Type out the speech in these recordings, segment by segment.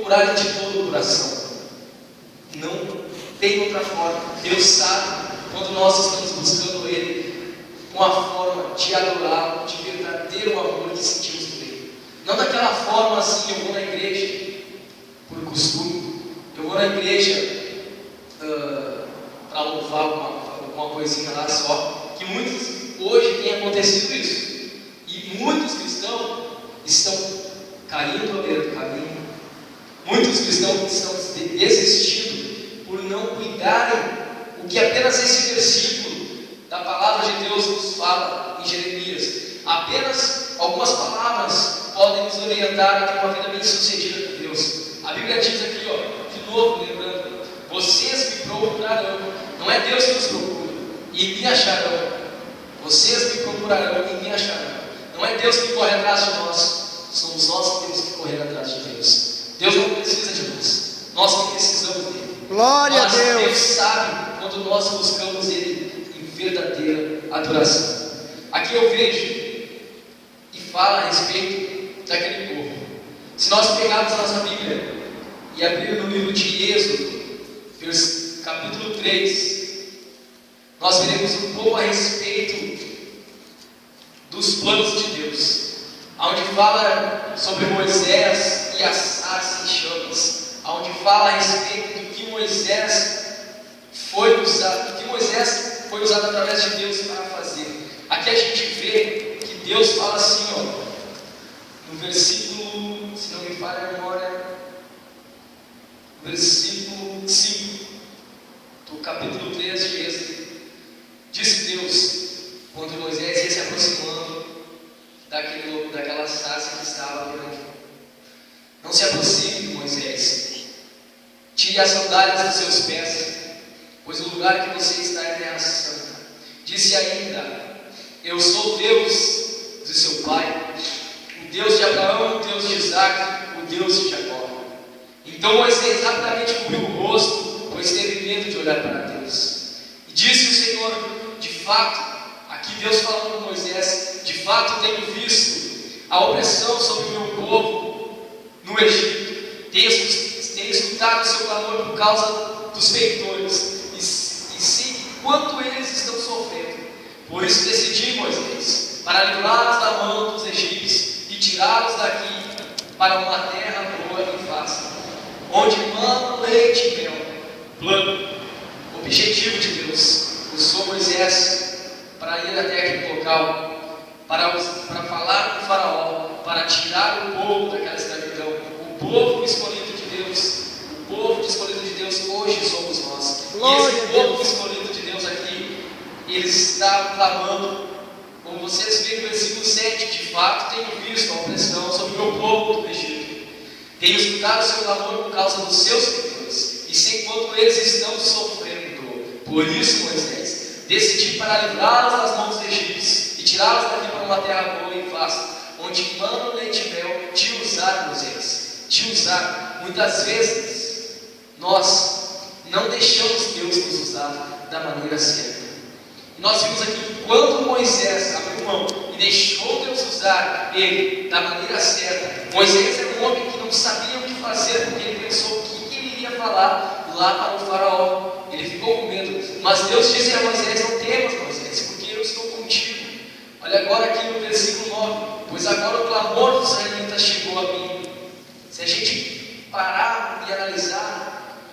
procurar de todo o coração. Não tem outra forma. Deus sabe quando nós estamos buscando Ele com a forma de adorá-lo, de verdadeiro amor que sentimos por Ele. Não daquela forma assim, eu vou na igreja por costume, eu vou na igreja para louvar alguma coisinha lá só, que muitos hoje tem acontecido isso, e muitos cristãos estão caindo à beira do caminho, muitos cristãos estão desistindo por não cuidarem o que apenas esse versículo da palavra de Deus nos fala em Jeremias. Apenas algumas palavras podem nos orientar a ter uma vida bem sucedida com Deus. A Bíblia diz aqui, de novo, lembrando, vocês me procurarão. Não é Deus que nos procura, e me acharão. Vocês me procurarão e me acharão. Não é Deus que corre atrás de nós, somos nós que temos que correr atrás de Deus. Deus não precisa de nós, nós que precisamos dele. Glória a Deus. Deus sabe quando nós buscamos Ele em verdadeira adoração. Aqui eu vejo e fala a respeito daquele povo. Se nós pegarmos a nossa Bíblia e abrir no livro de Êxodo, capítulo 3, nós veremos um pouco a respeito dos planos de Deus, onde fala sobre Moisés e a sarça em chamas, onde fala a respeito do que Moisés foi usado através de Deus para fazer. Aqui a gente vê que Deus fala assim, no versículo, se não me falha a memória, versículo 5 do capítulo 3 de Êxodo. Disse Deus, quando Moisés ia se aproximando daquela sarça que estava perante: não se aproxime, Moisés, tire as sandálias dos seus pés, pois o lugar que você está é terra santa. Disse ainda: eu sou Deus de seu pai, o Deus de Abraão, o Deus de Isaac, o Deus de Jacó. Então Moisés rapidamente cobriu o rosto, pois teve medo de olhar para Deus. E disse o Senhor: de fato, aqui Deus falando com Moisés, de fato tenho visto a opressão sobre o meu povo no Egito, tenho escutado o seu clamor por causa dos feitores, e sei quanto eles estão sofrendo. Por isso decidi, Moisés, para livrá-los da mão dos egípcios e tirá-los daqui para uma terra boa e fácil, onde mana leite e mel. Plano, objetivo de Deus, usou Moisés para ir até aquele local, para falar com o faraó, para tirar o povo daquela escravidão. O povo escolhido de Deus, o povo escolhido de Deus hoje somos nós. E esse povo escolhido de Deus aqui, eles estavam clamando, como vocês veem no versículo 7, de fato tenho visto a opressão sobre o meu povo do Egito, tenho escutado o seu clamor por causa dos seus feitores, e sei quanto eles estão sofrendo. Por isso, Moisés, decidi para livrá-los das mãos dos egípcios e tirá-los daqui para uma terra boa e vasta, onde mana leite e mel. Te usar, Moisés, te usar. Muitas vezes nós não deixamos Deus nos usar da maneira certa. E nós vimos aqui que quando Moisés abriu mão e deixou Deus usar ele da maneira certa, Moisés era um homem que não sabia o que fazer, porque ele pensou o que ele iria falar lá para o faraó. Ele ficou com medo, mas Deus disse a Moisés: não temas, Moisés, porque eu estou contigo. Olha agora aqui no versículo 9: pois agora o clamor dos israelitas chegou a mim. Se a gente parar e analisar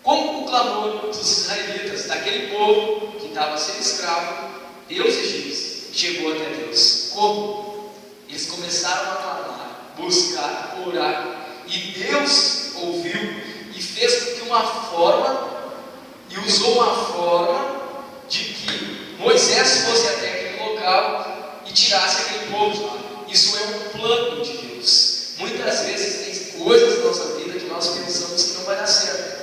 como o clamor dos israelitas, daquele povo que estava sendo escravo, Deus egípcio, chegou até Deus. Como? Eles começaram a clamar, buscar, orar, e Deus ouviu e fez com que uma forma, e usou uma forma de que Moisés fosse até aquele local e tirasse aquele povo de lá. Isso é um plano de Deus. Muitas vezes tem coisas na nossa vida que nós pensamos que não vai dar certo,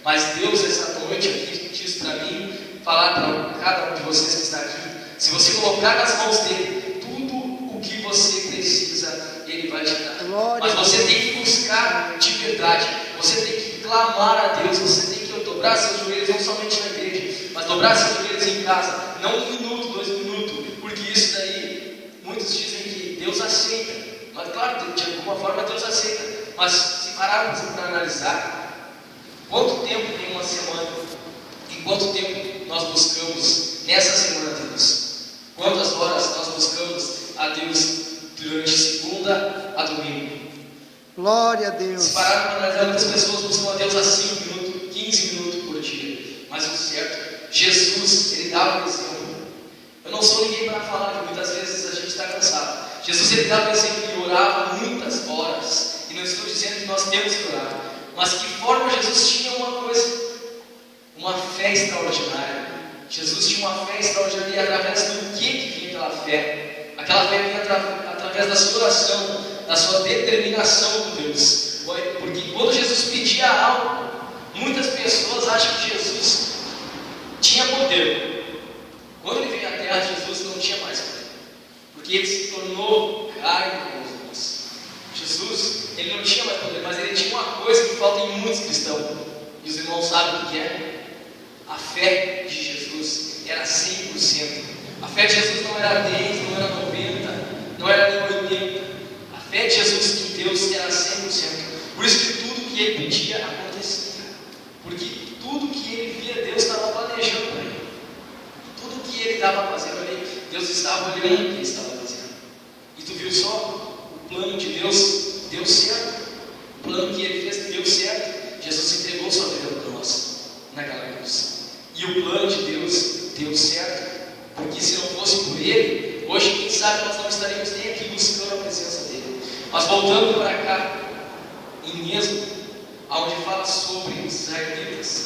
mas Deus essa noite aqui diz para mim, falar para cada um de vocês que está aqui: se você colocar nas mãos dele tudo o que você precisa, ele vai te dar. Mas você tem que buscar de verdade, você tem que clamar a Deus, você tem que dobrar seus joelhos, não somente na igreja, mas dobrar seus joelhos em casa, não 1 minuto, 2 minutos, porque isso daí, muitos dizem que Deus aceita, mas claro, de alguma forma Deus aceita, mas se pararmos para analisar quanto tempo tem uma semana e quanto tempo nós buscamos nessa semana a Deus, quantas horas nós buscamos a Deus durante segunda a domingo. Glória a Deus. Se pararmos para analisar, muitas pessoas buscam a Deus a 5 minutos, 15 minutos por dia, mas o certo, Jesus, ele dava um exemplo. Eu não sou ninguém para falar que muitas vezes a gente está cansado. Jesus, ele dava um exemplo e orava muitas horas. E não estou dizendo que nós temos que orar, mas que forma Jesus tinha uma coisa, uma fé extraordinária. Jesus tinha uma fé extraordinária, e através do que vinha aquela fé? Aquela fé vinha através da sua oração, da sua determinação com Deus. Porque quando Jesus pedia algo, muitas pessoas acham que Jesus tinha poder. Quando ele veio à terra, Jesus não tinha mais poder, porque ele se tornou carne como nós. Jesus, ele não tinha mais poder, mas ele tinha uma coisa que falta em muitos cristãos, e os irmãos sabem o que é. A fé de Jesus era 100%. A fé de Jesus não era 10, não era 90, não era nem 80. A fé de Jesus em Deus era 100%. Por isso que tudo que ele pedia acontecia, porque tudo que ele via, Deus estava planejando para ele. Tudo que ele estava fazendo ali, Deus estava olhando o que ele estava fazendo. E tu viu só? O plano de Deus deu certo. O plano que ele fez deu certo. Jesus entregou sua vida para nós naquela cruz. E o plano de Deus deu certo. Porque se não fosse por ele, hoje quem sabe nós não estaríamos nem aqui buscando a presença dele. Mas voltando para cá, em Êxodo, onde fala sobre os israelitas,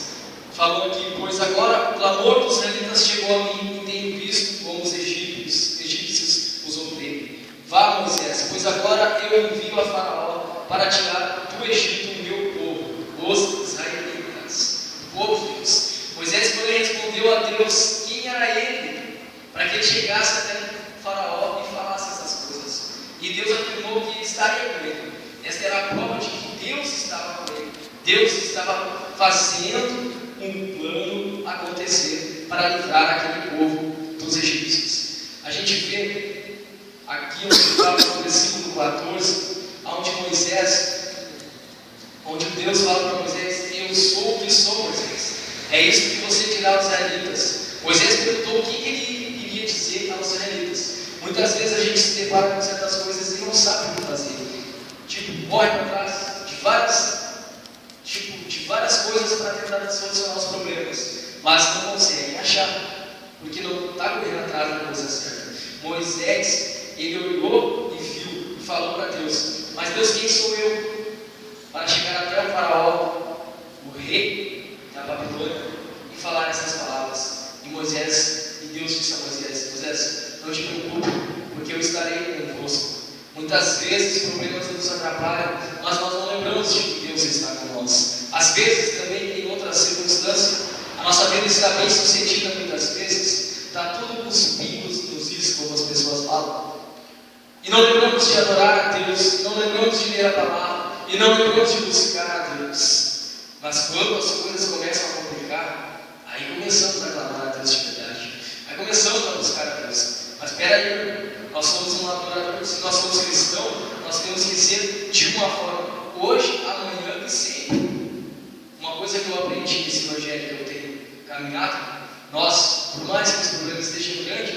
falando aqui: pois agora o clamor dos israelitas chegou a mim, e tenho visto como os egípcios os oprimem. Vá, Moisés, pois agora eu envio a Faraó para tirar do Egito o meu povo, os israelitas, o povo de Deus. Moisés, porém, respondeu a Deus quem era ele, para que ele chegasse até o Faraó e falasse essas coisas. E Deus afirmou que ele estaria com ele. Esta era a prova de que Deus estava com ele. Deus estava fazendo um plano acontecer para livrar aquele povo dos egípcios. A gente vê aqui no versículo 14, onde Deus fala para Moisés: eu sou o que sou, Moisés. É isso que você dirá aos israelitas. Moisés perguntou o que ele iria dizer aos israelitas. Muitas vezes a gente se depara com certas coisas e não sabe o que fazer. Tipo, corre para trás de várias coisas para tentar solucionar os problemas, mas não consegue achar, porque não está correndo atrás da coisa certa. Moisés, ele olhou e viu e falou para Deus: mas Deus, quem sou eu para chegar até o Faraó, o rei da Babilônia, e falar essas palavras? E Deus disse a Moisés: Moisés, não te preocupe, porque eu estarei convosco. Muitas vezes os problemas nos atrapalham, mas nós não lembramos de que Deus está com nós. Às vezes também, em outras circunstâncias, a nossa vida está bem sucedida, muitas vezes está tudo com os pingos nos is, como as pessoas falam, e não lembramos de adorar a Deus, não lembramos de ler a palavra, e não lembramos de buscar a Deus. Mas quando as coisas começam a complicar, aí começamos a clamar a Deus de verdade, aí começamos a buscar a Deus. Mas espera aí, nós somos um adorador. Se nós somos cristãos, nós temos que ser de uma forma, hoje, amanhã e sempre. Uma coisa que eu aprendi nesse evangelho que eu tenho caminhado: nós, por mais que os problemas estejam grandes,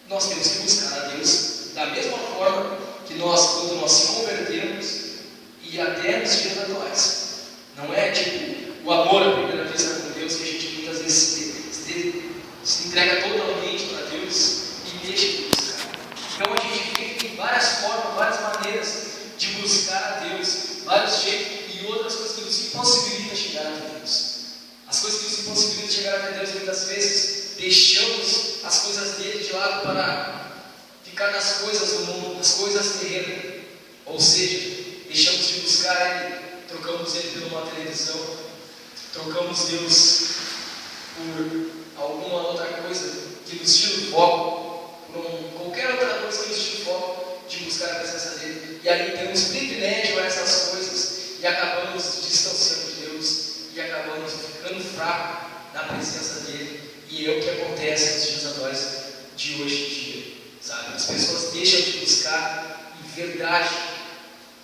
nós temos que buscar a Deus da mesma forma que quando nós se convertemos, e até nos dias atuais. Não é tipo o amor à primeira vista com Deus, que a gente muitas vezes se entrega totalmente para Deus e deixa de buscar. Então a gente tem várias formas, várias maneiras de buscar a Deus, vários jeitos e outras coisas que nos impossibilitam chegar até Deus. As coisas que nos impossibilitam chegar até Deus, muitas vezes deixamos as coisas dele de lado para ficar nas coisas do mundo, nas coisas terrenas. Ou seja, deixamos de buscar ele, trocamos ele por uma televisão, trocamos Deus por alguma outra coisa que nos tira o foco, por qualquer outra coisa que nos tira o foco de buscar a presença dele. E aí temos privilégio a essas coisas e acabamos distanciando de Deus e acabamos ficando fracos na presença dele. E é o que acontece nos dias atuais de hoje em dia, sabe? As pessoas deixam de buscar em verdade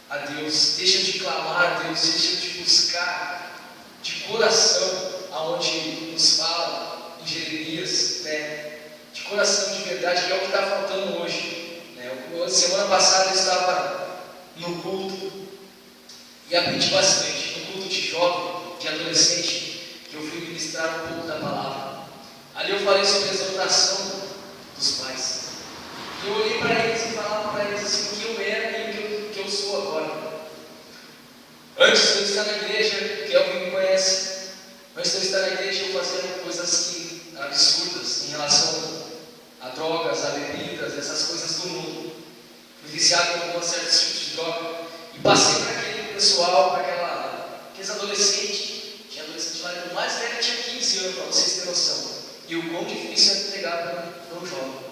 a Deus, deixam de clamar a Deus, deixam de buscar de coração, aonde nos fala em Jeremias, né? De coração de verdade, que é o que está faltando hoje, né? Semana passada eu estava no culto e aprendi bastante, no culto de jovem, de adolescente, que eu fui ministrar um pouco da palavra. Ali eu falei sobre a exaltação dos pais. E eu olhei para eles e falava para eles assim, o que eu era e o que eu sou agora. Antes de eu estar na igreja, que alguém me conhece, antes de eu estar na igreja eu fazia coisas absurdas em relação a drogas, a bebidas, essas coisas do mundo. Fui viciado em alguns certos tipos de droga e passei para aquele pessoal, para aqueles adolescentes. Tinha adolescente lá, o mais velho tinha 15 anos, para vocês terem noção. E o quão difícil é entregar para um jovem.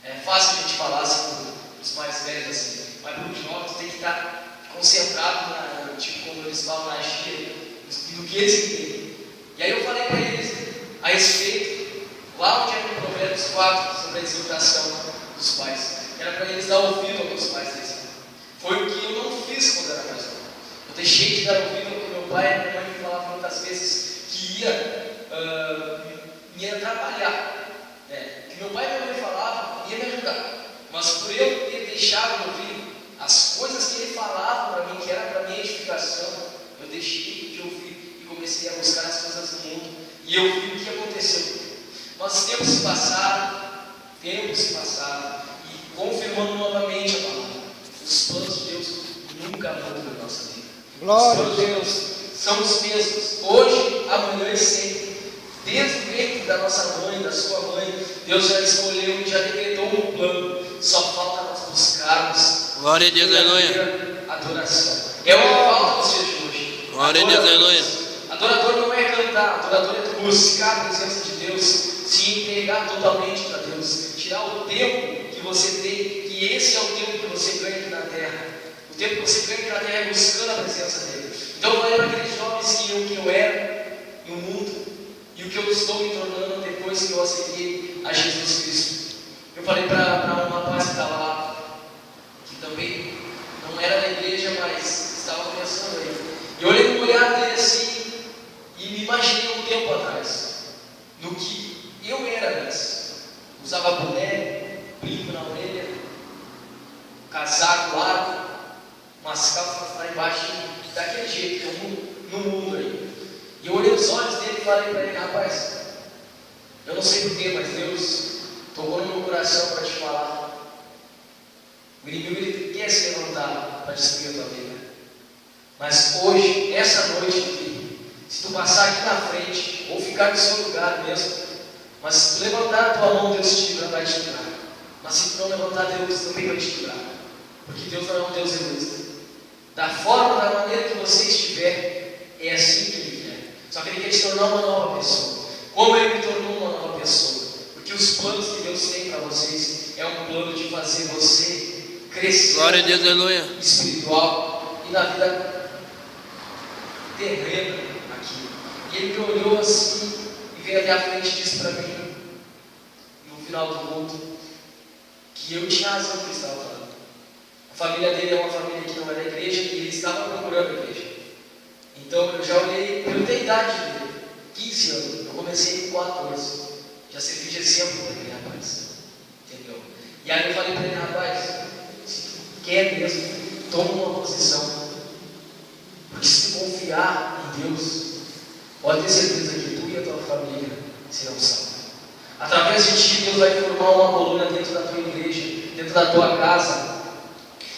É fácil a gente falar assim para os mais velhos, assim, mas para um jovem tu tem que estar concentrado tipo como eles falam na gíria, no que eles entendem. E aí eu falei para eles a respeito, lá onde é no Provérbios 4, sobre a exaltação dos pais, era para eles dar ouvido aos pais deles. Foi o que eu não fiz quando era mais novo. Eu deixei de dar ouvido ao que meu pai e minha mãe me falavam muitas vezes que ia me atrapalhar. Que meu pai e minha mãe falavam ia me ajudar. Mas por eu ter deixado de ouvir as coisas que ele falava para mim, que era para minha edificação, eu deixei de ouvir e comecei a buscar as coisas do mundo. E eu vi o que aconteceu. Mas tempos se passaram, e confirmando novamente a palavra. Os planos de Deus nunca mudam na nossa vida. Glória. Os planos de Deus são os mesmos, hoje, amanhã e sempre. Desde o ventre da nossa mãe, da sua mãe, Deus já escolheu e já decretou um plano. Só falta nós buscarmos. Glória a Deus, aleluia. Adoração. É o que falta nos dias de hoje. Glória a Deus, aleluia. Adorador não é cantar, adorador é buscar a presença de Deus, se entregar totalmente para Deus, tirar o tempo que você tem, que esse é o tempo que você ganha aqui na terra. O tempo que você ganha aqui na terra é buscando a presença dele. Então eu falei para aqueles jovens que eu era no mundo e o que eu estou me tornando depois que eu aceitei a Jesus Cristo. Eu falei para um rapaz que estava lá, que também não era da igreja, mas estava começando aí. Eu olhei no olhar dele assim e me imaginei um tempo atrás, no que eu era antes. Usava boné, brinco na orelha, casaco largo, umas calças lá embaixo, daquele jeito, no mundo aí. E eu olhei nos olhos dele e falei para ele, rapaz, eu não sei porquê, mas Deus tocou no meu coração para te falar. O inimigo ele quer se levantar para destruir a tua vida. Mas hoje, essa noite aqui, se tu passar aqui na frente, ou ficar no seu lugar mesmo, mas se tu levantar a tua mão, Deus vai te livrar. Mas se tu não levantar, Deus também vai te livrar. Porque Deus não é um Deus egoísta. Da forma, da maneira que você estiver, é assim que Ele quer. Só que Ele quer te tornar uma nova pessoa. Como Ele me tornou uma nova pessoa? Porque os planos que Deus tem para vocês é um plano de fazer você crescer. Glória a Deus, aleluia. Espiritual e na vida terrena aqui. E Ele me olhou assim e veio até a frente e disse para mim, no final do culto, que eu tinha razão que ele estava falando. A família dele é uma família que não é da igreja e ele estava procurando a igreja. Então eu já olhei, eu tenho a idade dele, 15 anos, eu comecei com 14, já servi de exemplo para ele, rapaz, entendeu? E aí eu falei para ele, rapaz, se tu quer mesmo, toma uma posição, porque se tu confiar em Deus, pode ter certeza que tu e a tua família serão salvos. Através de ti, Deus vai formar uma coluna dentro da tua igreja, dentro da tua casa,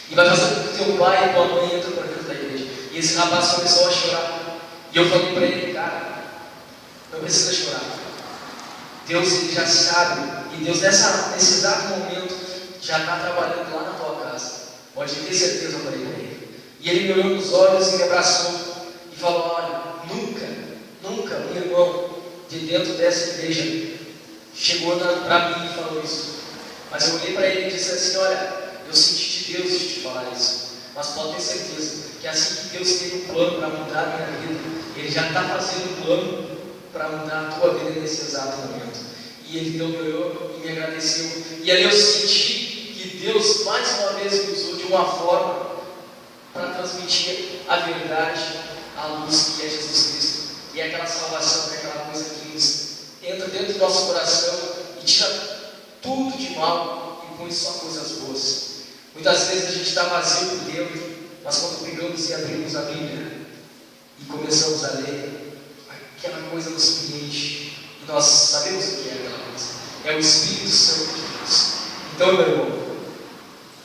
e vai fazer com que teu pai e tua mãe entrem para dentro da igreja. E esse rapaz começou a chorar. E eu falei para ele, cara, não precisa chorar. Deus ele já sabe, e Deus nesse exato momento já está trabalhando lá na tua casa. Pode ter certeza, eu falei para ele. E ele me olhou nos olhos e me abraçou e falou, olha, nunca um irmão de dentro dessa igreja chegou para mim e falou isso. Mas eu olhei para ele e disse assim, olha, eu senti de Deus de te falar isso. Mas pode ter certeza que assim que Deus teve um plano para mudar a minha vida, Ele já está fazendo um plano para mudar a tua vida nesse exato momento. E Ele então me olhou e me agradeceu. E ali eu senti que Deus mais uma vez me usou de uma forma para transmitir a verdade, a luz que é Jesus Cristo, e é aquela salvação, que é aquela coisa que nos entra dentro do nosso coração e tira tudo de mal e põe só coisas boas. Muitas vezes a gente está vazio por dentro, mas quando pegamos e abrimos a Bíblia e começamos a ler, aquela coisa nos preenche e nós sabemos o que é aquela coisa. É o Espírito Santo de Deus. Então, meu irmão,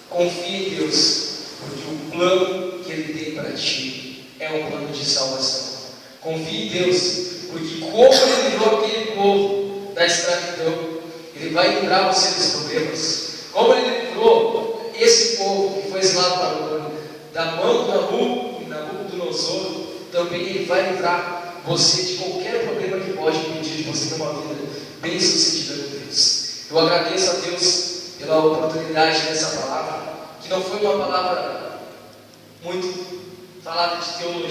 confie em Deus, porque o plano que Ele tem para ti é um plano de salvação. Confie em Deus, porque como Ele livrou aquele povo da escravidão, Ele vai livrar você dos problemas. Como Ele livrou esse povo que foi exilado para o mundo da mão do Nabucodonosor, também Ele vai livrar você de qualquer problema que pode impedir de você ter uma vida bem sucedida com Deus. Eu agradeço a Deus pela oportunidade dessa palavra, que não foi uma palavra muito falada de teologia.